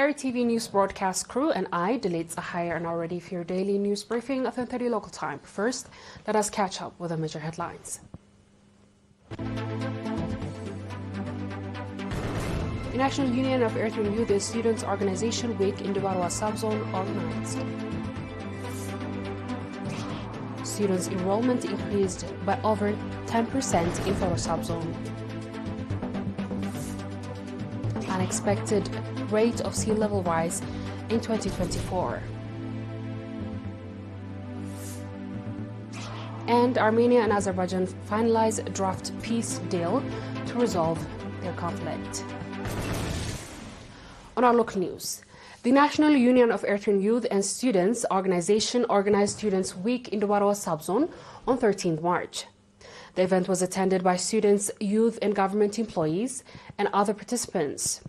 ERi-TV news broadcast crew and I, Delit Zahaya, are now ready for your daily news briefing at 10:30 local time. First, let us catch up with the major headlines. The National Union of Eritrean Youth and Students Organization Week in the Barwa subzone organized. Students' enrollment increased by over 10% in Foro subzone. Unexpected rate of sea level rise in 2024. And Armenia and Azerbaijan finalize a draft peace deal to resolve their conflict. On our local news, the National Union of Eritrean Youth and Students Organization organized Students' Week in the Barwa subzone on 13th March. The event was attended by students, youth and government employees and other participants.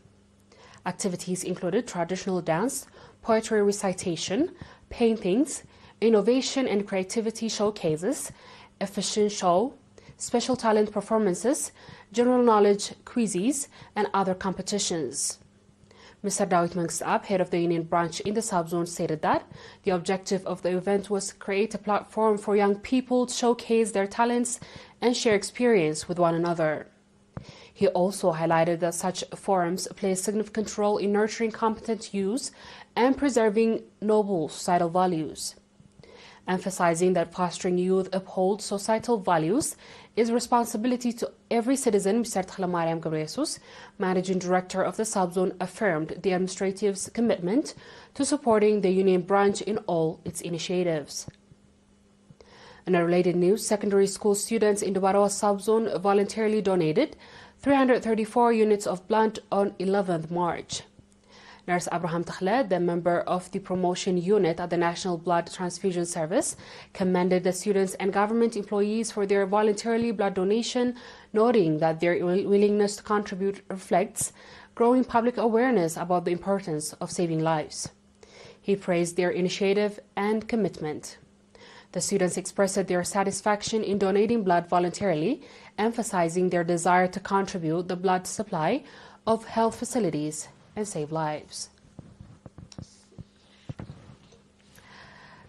Activities included traditional dance, poetry recitation, paintings, innovation and creativity showcases, a fashion show, special talent performances, general knowledge quizzes, and other competitions. Mr. Dawit Mangsab, head of the union branch in the subzone, stated that the objective of the event was to create a platform for young people to showcase their talents and share experience with one another. He also highlighted that such forums play a significant role in nurturing competent youth and preserving noble societal values. Emphasizing that fostering youth uphold societal values is a responsibility to every citizen, Mr. Tkhalamariam Gabresus, managing director of the subzone, affirmed the administrative's commitment to supporting the union branch in all its initiatives. In a related news, secondary school students in the Barwa subzone voluntarily donated 334 units of blood on 11th March. Nurse Abraham Takhled, the member of the promotion unit at the National Blood Transfusion Service, commended the students and government employees for their voluntarily blood donation, noting that their willingness to contribute reflects growing public awareness about the importance of saving lives. He praised their initiative and commitment. The students expressed their satisfaction in donating blood voluntarily, emphasizing their desire to contribute the blood supply of health facilities and save lives.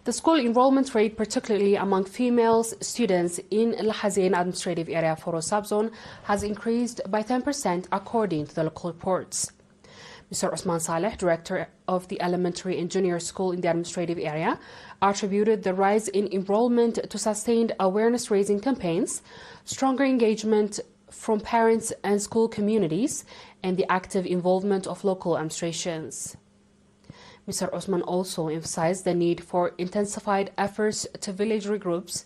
The school enrollment rate, particularly among female students in Al Hazain administrative area Foro subzone, has increased by 10% according to the local reports. Mr. Osman Saleh, director of the elementary and junior school in the administrative area, attributed the rise in enrollment to sustained awareness-raising campaigns, stronger engagement from parents and school communities, and the active involvement of local administrations. Mr. Osman also emphasized the need for intensified efforts to village groups,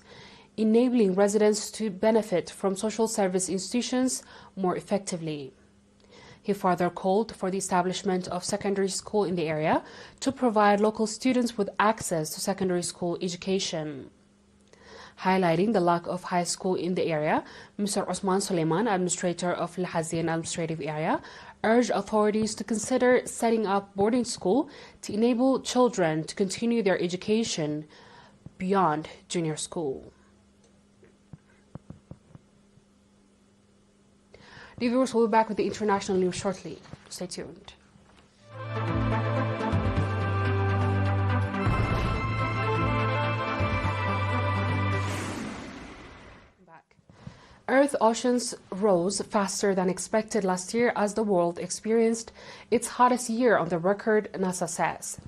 enabling residents to benefit from social service institutions more effectively. He further called for the establishment of secondary school in the area to provide local students with access to secondary school education. Highlighting the lack of high school in the area, Mr. Osman Suleiman, administrator of Al Hazain administrative area, urged authorities to consider setting up boarding school to enable children to continue their education beyond junior school. The viewers will be back with the international news shortly. Stay tuned. Earth oceans rose faster than expected last year as the world experienced its hottest year on the record, NASA says.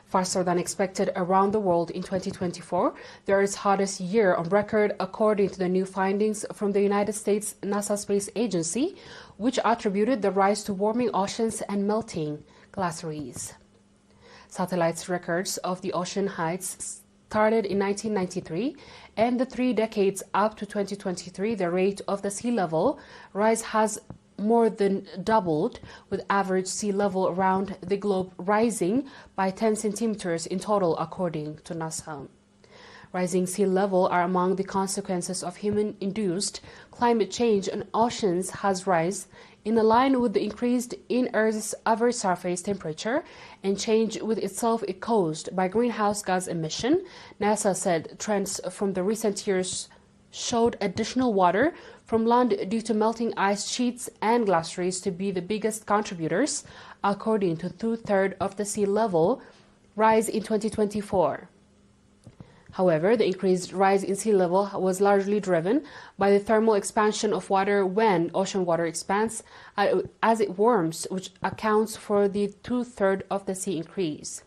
Faster than expected around the world in 2024, there is hottest year on record according to the new findings from the United States NASA Space Agency, which attributed the rise to warming oceans and melting glaciers. Satellites records of the ocean heights started in 1993, and the 3 decades up to 2023, the rate of the sea level rise has more than doubled, with average sea level around the globe rising by 10 centimeters in total, according to NASA. Rising sea level are among the consequences of human-induced climate change, and oceans has rise in line with the increase in Earth's average surface temperature and change with itself caused by greenhouse gas emission. NASA said trends from the recent years showed additional water from land due to melting ice sheets and glaciers to be the biggest contributors, according to two-thirds of the sea level rise in 2024. However, the increased rise in sea level was largely driven by the thermal expansion of water when ocean water expands as it warms, which accounts for the two-thirds of the sea increase.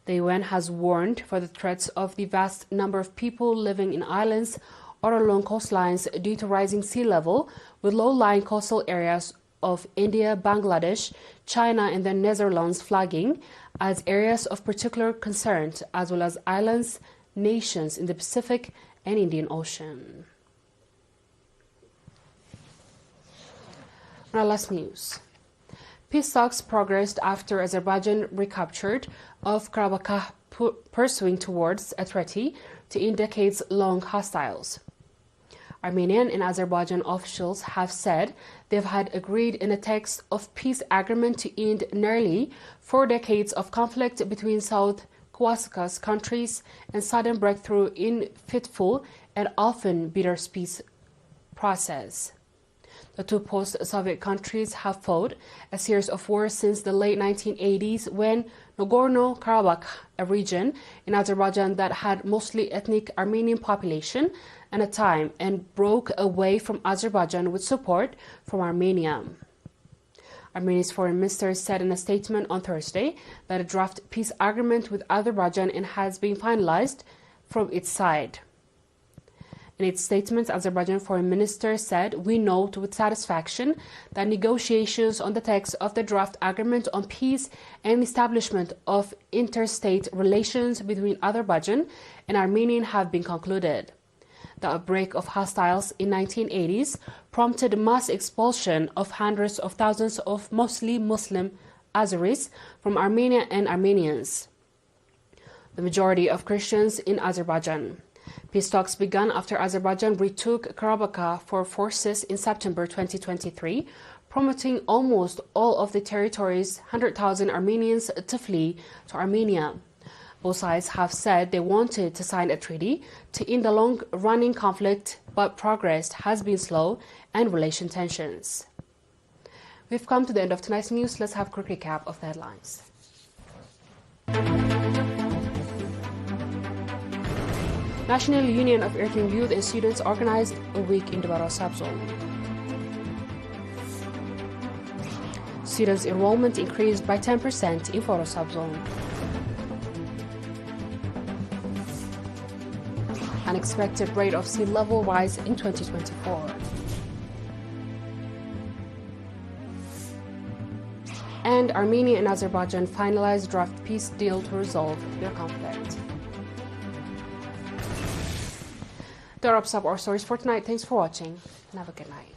The UN has warned for the threats of the vast number of people living in islands or along coastlines due to rising sea level, with low-lying coastal areas of India, Bangladesh, China, and the Netherlands flagging as areas of particular concern, as well as islands, nations in the Pacific and Indian Ocean. Now, last news. Peace talks progressed after Azerbaijan recaptured of Karabakh, pursuing towards a treaty to end decades-long hostiles. Armenian and Azerbaijan officials have said they've had agreed in a text of peace agreement to end nearly 4 decades of conflict between South Caucasus countries and sudden breakthrough in fitful and often bitter peace process. The two post-Soviet countries have fought a series of wars since the late 1980s when Nagorno-Karabakh, a region in Azerbaijan that had mostly ethnic Armenian population at a time, and broke away from Azerbaijan with support from Armenia. Armenia's foreign minister said in a statement on Thursday that a draft peace agreement with Azerbaijan has been finalized from its side. In its statement, Azerbaijan foreign minister said, "We note with satisfaction that negotiations on the text of the draft agreement on peace and establishment of interstate relations between Azerbaijan and Armenia have been concluded. The outbreak of hostiles in 1980s prompted mass expulsion of hundreds of thousands of mostly Muslim Azeris from Armenia and Armenians, the majority of Christians in Azerbaijan. Peace talks began after Azerbaijan retook Karabakh for forces in September 2023, promoting almost all of the territory's 100,000 Armenians to flee to Armenia. Both sides have said they wanted to sign a treaty to end the long-running conflict, but progress has been slow and relation tensions. We've come to the end of tonight's news. Let's have a quick recap of the headlines. National Union of Eritrean Youth and Students organized a week in the Baro subzone. Students' enrollment increased by 10% in Foro subzone. Unexpected rate of sea level rise in 2024. And Armenia and Azerbaijan finalized draft peace deal to resolve their conflict. That wraps up our stories for tonight. Thanks for watching and have a good night.